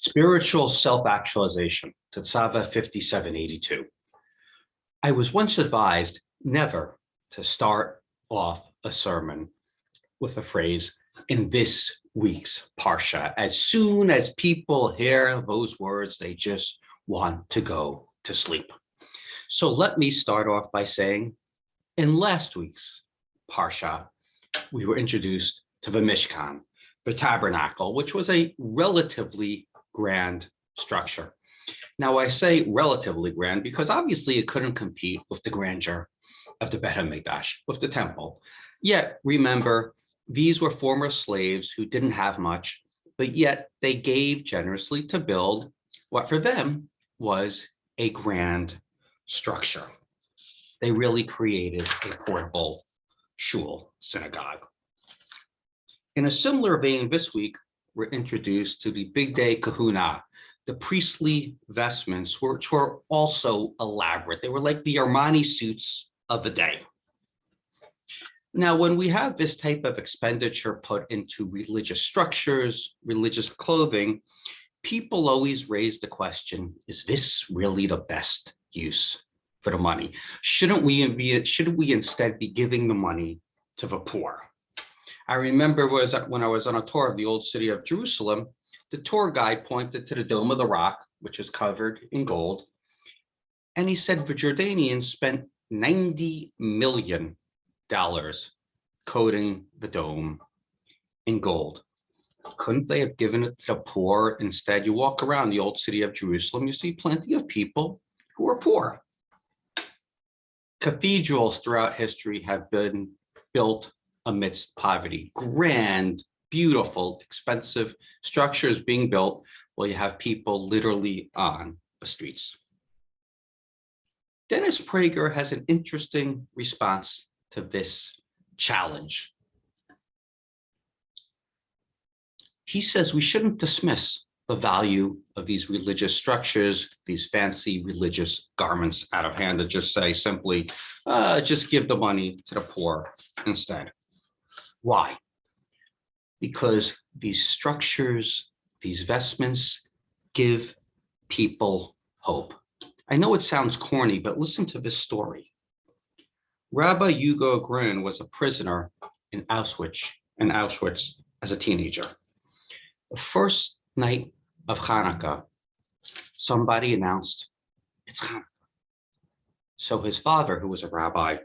Spiritual self-actualization, Tetzaveh 5782. I was once advised never to start off a sermon with a phrase, in this week's Parsha. As soon as people hear those words, they just want to go to sleep. So let me start off by saying, in last week's Parsha, we were introduced to the Mishkan, the tabernacle, which was a relatively grand structure. Now, I say relatively grand because obviously it couldn't compete with the grandeur of the Bet HaMikdash, with the temple. Yet, remember, these were former slaves who didn't have much, but yet they gave generously to build what for them was a grand structure. They really created a portable shul, synagogue. In a similar vein, this week, we're introduced to the Big Day Kahuna, the priestly vestments, which were also elaborate. They were like the Armani suits of the day. Now, when we have this type of expenditure put into religious structures, religious clothing, people always raise the question, is this really the best use for the money? Shouldn't we instead be giving the money to the poor? I remember when I was on a tour of the old city of Jerusalem, the tour guide pointed to the Dome of the Rock, which is covered in gold. And he said the Jordanians spent $90 million coating the dome in gold. Couldn't they have given it to the poor instead? You walk around the old city of Jerusalem, you see plenty of people who are poor. Cathedrals throughout history have been built amidst poverty. Grand, beautiful, expensive structures being built while you have people literally on the streets. Dennis Prager has an interesting response to this challenge. He says we shouldn't dismiss the value of these religious structures, these fancy religious garments out of hand, to just say simply, just give the money to the poor instead. Why? Because these structures, these vestments give people hope. I know it sounds corny, but listen to this story. Rabbi Hugo Grun was a prisoner in Auschwitz as a teenager. The first night of Hanukkah, somebody announced, it's Hanukkah. So his father, who was a rabbi,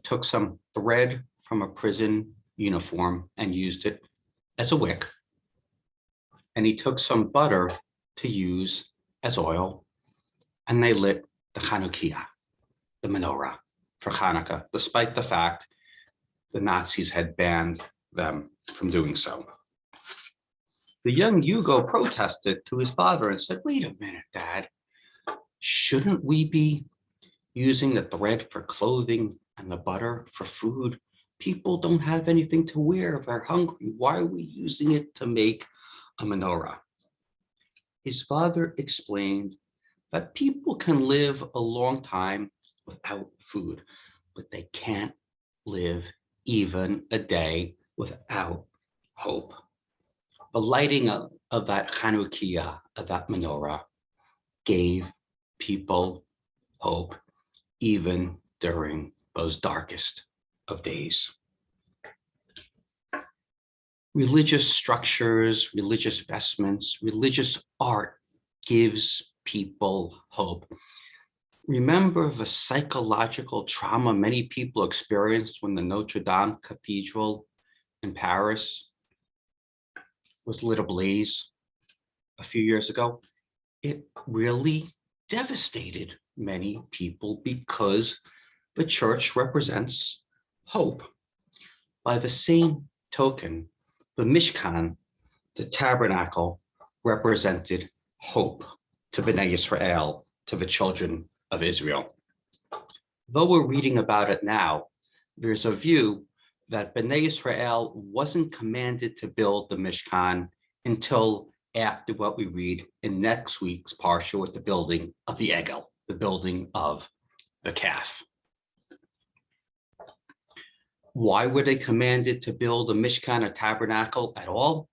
took some thread from a prison uniform and used it as a wick. And he took some butter to use as oil, and they lit the Chanukiah, the menorah, for Hanukkah, despite the fact the Nazis had banned them from doing so. The young Hugo protested to his father and said, wait a minute, Dad, shouldn't we be using the thread for clothing and the butter for food? People don't have anything to wear if they're hungry. Why are we using it to make a menorah? His father explained that people can live a long time without food, but they can't live even a day without hope. The lighting of that Chanukiah, of that menorah, gave people hope even during those darkest of days. Religious structures, religious vestments, religious art gives people hope. Remember the psychological trauma many people experienced when the Notre Dame Cathedral in Paris was lit ablaze a few years ago? It really devastated many people because the church represents hope. By the same token, the Mishkan, the tabernacle, represented hope to Bnei Yisrael, to the children of Israel. Though we're reading about it now, there's a view that Bnei Yisrael wasn't commanded to build the Mishkan until after what we read in next week's Parsha with the building of the Egel, the building of the calf. Why were they commanded to build a Mishkan, a tabernacle at all?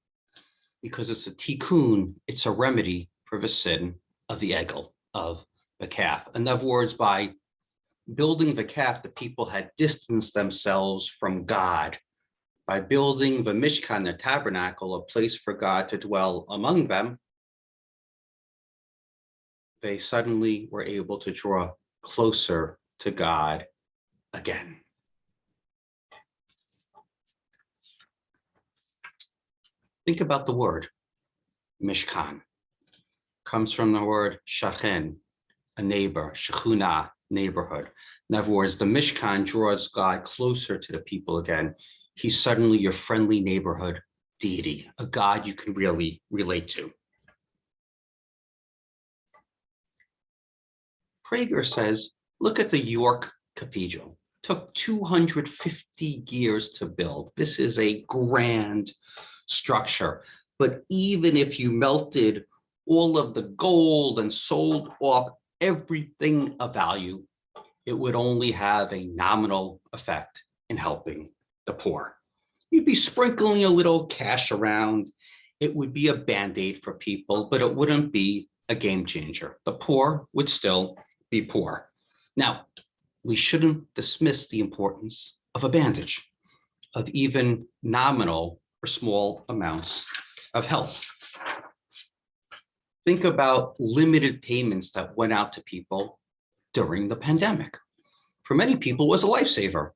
because it's a tikkun, it's a remedy for the sin of the egel, of the calf. In other words, by building the calf, the people had distanced themselves from God. By building the Mishkan, the tabernacle, a place for God to dwell among them, they suddenly were able to draw closer to God again. Think about the word Mishkan. Comes from the word shachen, a neighbor, shechuna, neighborhood. In other words, the Mishkan draws God closer to the people again. He's suddenly your friendly neighborhood deity, a God you can really relate to. Prager says, look at the York Cathedral. It took 250 years to build. This is a grand structure. But even if you melted all of the gold and sold off everything of value, it would only have a nominal effect in helping the poor. You'd be sprinkling a little cash around. It would be a Band-Aid for people, but it wouldn't be a game changer. The poor would still be poor. Now, we shouldn't dismiss the importance of a bandage, of even nominal or small amounts of help. Think about limited payments that went out to people during the pandemic. For many people, it was a lifesaver.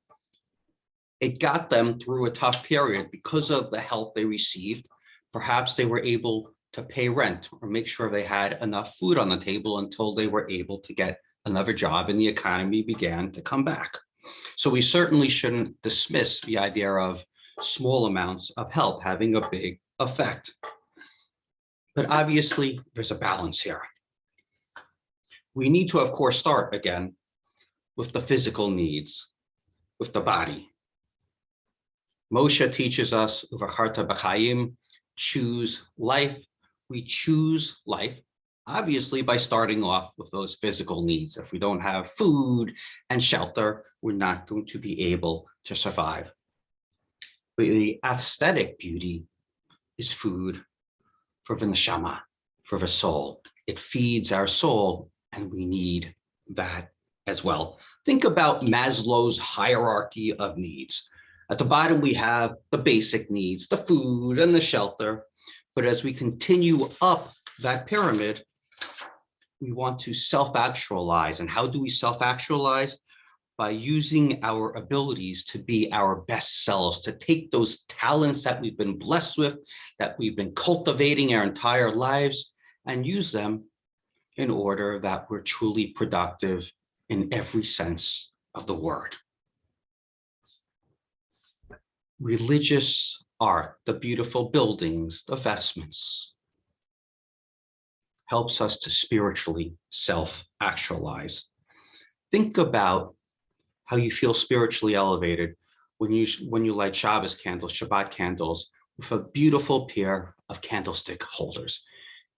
It got them through a tough period because of the help they received. Perhaps they were able to pay rent or make sure they had enough food on the table until they were able to get another job and the economy began to come back. So we certainly shouldn't dismiss the idea of small amounts of help having a big effect. But obviously, there's a balance here. We need to, of course, start again with the physical needs, with the body. Moshe teaches us, "Uvacharta b'chaim," choose life. We choose life, obviously, by starting off with those physical needs. If we don't have food and shelter, we're not going to be able to survive. But the aesthetic beauty is food for the neshama, for the soul. It feeds our soul, and we need that as well. Think about Maslow's hierarchy of needs. At the bottom, we have the basic needs, the food and the shelter. But as we continue up that pyramid, we want to self-actualize. And how do we self-actualize? By using our abilities to be our best selves, to take those talents that we've been blessed with, that we've been cultivating our entire lives, and use them in order that we're truly productive in every sense of the word. Religious art, the beautiful buildings, the vestments, helps us to spiritually self-actualize. Think about how you feel spiritually elevated when you light Shabbos candles, Shabbat candles, with a beautiful pair of candlestick holders.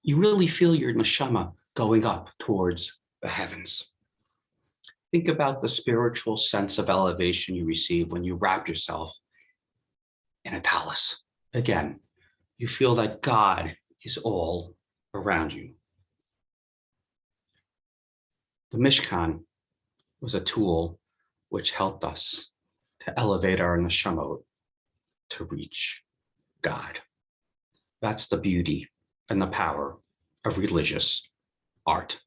You really feel your neshama going up towards the heavens. Think about the spiritual sense of elevation you receive when you wrap yourself in a tallis. Again, you feel that God is all around you. The Mishkan was a tool which helped us to elevate our neshamot to reach God. That's the beauty and the power of religious art.